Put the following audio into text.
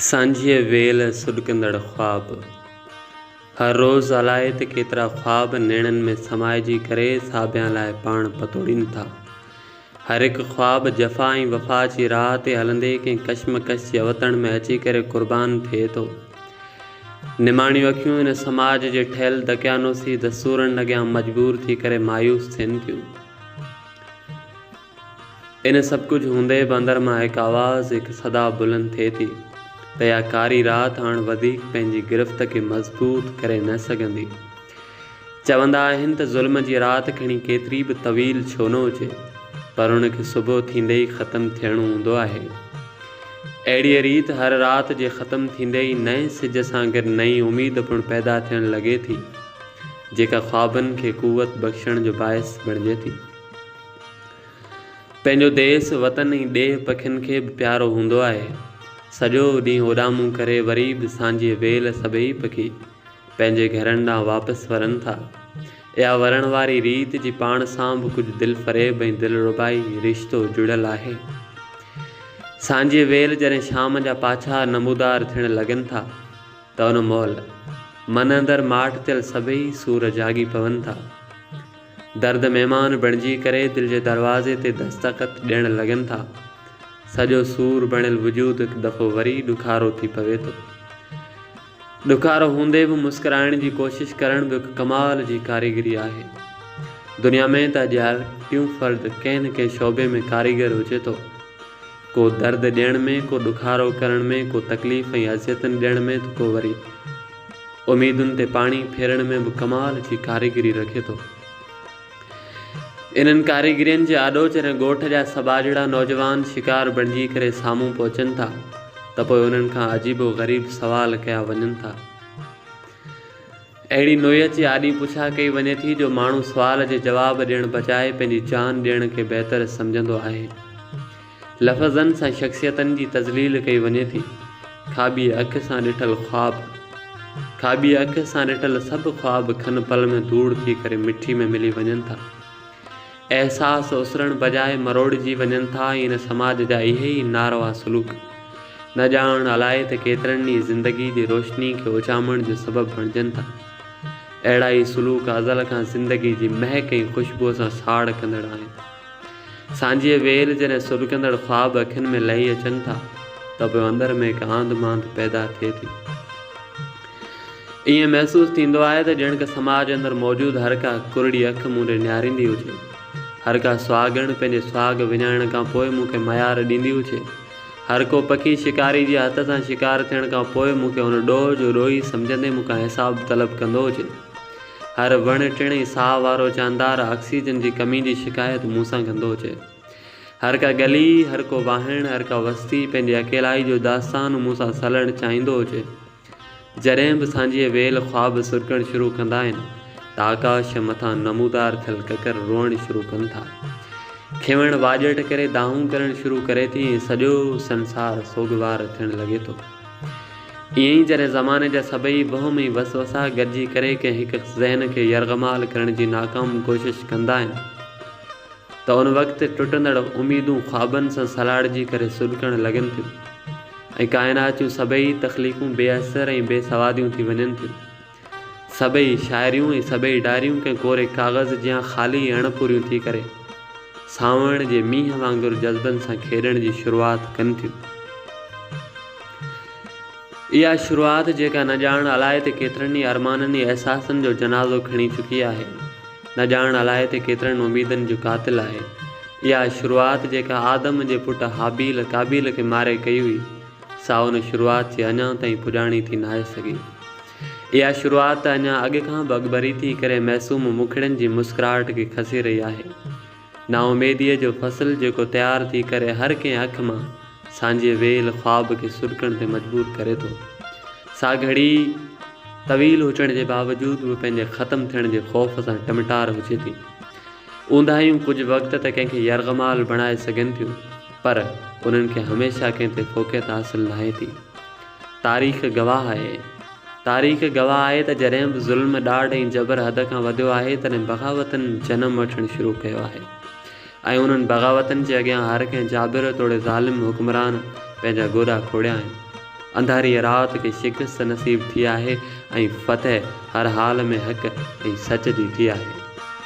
सांझे वेल सुॾकंदड़ ख़्वाब। हर रोज़ अलाए त केतिरा ख़्वाब नेणनि में समाइजी करे साबियां लाइ पाण पतोड़ीनि था। हर हिकु ख़्वाब जफ़ा ऐं वफ़ा जी राह ते हलंदे कंहिं कशमकश जे वतन में अची करे क़ुर्बान थिए थो। निमाणियूं अखियूं इन समाज जे ठहियल दकियानूसी दस्तूरनि अॻियां मजबूर थी करे मायूस थियनि थियूं। इन सभु कुझु हूंदे बि अंदर मां हिकु आवाज़, हिकु सदा बुलंद थिए थी त इहा कारी राति हाणे वधीक पंहिंजी गिरफ़्त खे मज़बूत करे न सघंदी। चवंदा आहिनि त ज़ुल्म जी राति खणी केतिरी बि तवील छो न हुजे, पर उनखे सुबुह थींदे ई ख़तमु थियणो हूंदो आहे। अहिड़ीअ रीति हर राति जे ख़तमु थींदे ई नए सिज सां गॾु नई उमेद पिणु पैदा थियणु लॻे थी, जेका ख़्वाबनि खे क़ुवत बख़्शण जो बाइस बणिजे थी। पंहिंजो देश वतन ऐं ॾेह पखियुनि खे बि प्यारो हूंदो आहे। सॼो ॾींहुं उॾामूं करे वरी बि सांझे वेल सभई पखी पंहिंजे घरनि ॾांहुं वापसि वरनि था। इहा वरण वारी रीति जी पाण सां बि कुझु दिलि फ़रेब ऐं दिलरुबाई रिश्तो जुड़ियल आहे। सांझे वेल जॾहिं शाम जा पाछा नमूदार थियणु लॻनि था त उन महिल मन अंदरि माठ थियल सभई सूर जागी पवनि था। दर्द महिमान बणिजी करे दिलि जे दरवाज़े ते दस्तख़त ॾियणु लॻनि था। सॼो सूर बणियल वजूद हिकु दफ़ो वरी ॾुखारो थी पवे थो। ॾुखारो हूंदे बि मुस्कुराइण जी कोशिशि करण बि हिकु कमाल जी कारीगरी आहे। दुनिया में त अॼु हर टियों फ़र्द कंहिं न कंहिं शोबे में कारीगर हुजे थो। को दर्द ॾियण में, को ॾुखारो करण में, को तकलीफ़ ऐं अज़ियतनि ॾियण में, त को वरी उमेदुनि ते पाणी फेरण में बि कमाल जी कारीगरी रखे थो। इन्हनि कारीगरियुनि जे आॾो जॾहिं ॻोठ जा सबाजड़ा नौजवान शिकार बणिजी करे साम्हूं पहुचनि था त पोइ उन्हनि खां अजीबो ग़रीब सवाल कया वञनि था। अहिड़ी नोयत जी आॾी पुछा कई वञे थी जो माण्हू सुवाल जे जवाब ॾियण बजाए पंहिंजी जान ॾियण खे बहितर सम्झंदो आहे। लफ़्ज़नि सां शख़्सियतनि जी तज़लील कई वञे थी। खाॿी अख सां ॾिठल ख़्वाब, खाॿी अख सां ॾिठल सभु ख़्वाब खन पल में धूड़ थी करे मिठी में मिली वञनि था। अहसास उसरण बजाए मरोड़जी वञनि था। इन समाज जा इहे ई नारवा सलूक न ॼाण अलाए त केतिरनि ई ज़िंदगी जी रोशनी खे उचामण जो सबबु बणिजनि था। अहिड़ा ई सलूक अज़ल खां ज़िंदगी जी महक ऐं ख़ुशबूअ सां साड़ कंदड़ आहिनि। सांझे वेल जॾहिं सुॾकंदड़ ख़्वाब अखियुनि में लही अचनि था त पोइ अंदर में हिकु आंध मांध पैदा थिए थी। ईअं महसूसु थींदो आहे त ॼण त समाज अंदरि मौजूदु हर का कुरड़ी अखि मूं ॾे निहारींदी हुजे। हर का सुहागण पंहिंजे सुहाग विञाइण खां पोइ मूंखे मयार ॾींदी हुजे। हर को पखी शिकारी जे हथ सां शिकार थियण खां पोइ मूंखे हुन ॾोह जो ॾोही सम्झंदे मूंखां हिसाब तलब कंदो हुजे। हर वण टिण ऐं साह वारो जानदार ऑक्सीजन जी कमी जी शिकायत मूंसां कंदो हुजे। हर का गली, हर को वाहण, हर का वस्ती पंहिंजे अकेलाई जो दास्तान मूंसां सलणु चाहींदो हुजे। जॾहिं बि सांझे वेल ख़्वाब सुॾकणु शुरू कंदा आहिनि त आकाश मथां नमूदार थियल ककर रोअणु शुरू कनि था। खिवण वाॼट करे दाहूं करणु शुरू करे थी ऐं सॼो संसार सोगवार थियणु लॻे थो। ईअं ई जॾहिं ज़माने जा सभई वहम ऐं वसवसा गॾिजी करे कंहिं हिकु ज़हन खे यरगमाल करण जी नाकाम कोशिशि कंदा आहिनि त उन वक़्तु टुटंदड़ उमेदूं ख़्वाबनि सां सलाड़जी करे सुॾकणु लॻनि थियूं ऐं काइनात जूं सभई तख़लीक़ूं बेअसर ऐं बेसवादियूं थी वञनि थियूं। सभई शाइरियूं ऐं सभई डायरियूं कंहिं कोरे काग़ज़ जियां ख़ाली अणपूरियूं थी करे सावण जे मींहं वांगुरु जज़्बनि सां खेॾण जी शुरूआति कनि थियूं। इहा शुरूआति जेका न ॼाण अलाए त केतिरनि ई अरमाननि ऐं अहसासनि जो जनाज़ो खणी चुकी आहे, न ॼाण अलाए त केतिरनि उमेदनि जो क़ातिल आहे। इहा शुरूआति जेका आदम जे पुटु हाबील काबील खे मारे कई हुई, सा उन शुरूआति जी अञा ताईं पुॼाणी थी न आहे सघी। इहा शुरूआति अञा अॻु खां बि अॻिभरी थी करे महसूम मुखड़नि जी मुस्कुराहट खे खसी रही आहे। नाउमेदीअ जो फ़सुलु जेको तयारु थी करे हर कंहिं अख मां सांझे वेल ख़्वाब खे सुॾकण ते मजबूर करे थो। सा घड़ी तवील हुजण जे बावजूदि बि पंहिंजे ख़तमु थियण जे ख़ौफ़ सां टमटार हुजे थी। ऊंदाहियूं कुझु वक़्त त कंहिंखे यरगमाल बणाए सघनि थियूं, पर उन्हनि खे हमेशह कंहिं ते फ़ोक़ियत हासिलु नाहे थी। तारीख़ गवाह आहे त जॾहिं बि ज़ुल्म, ॾाढ ऐं जबर हद खां वधियो आहे तॾहिं बग़ावतनि जनमु वठणु शुरू कयो आहे ऐं उन्हनि बग़ावतनि जे अॻियां हर कंहिं जाबिर तोड़े ज़ालिम हुक्मरान पंहिंजा गोॾा खोड़िया आहिनि। अंधारी रात खे शिकस्त नसीब थी आहे ऐं फ़तह हर हाल में हक़ ऐं सच जी थी आहे।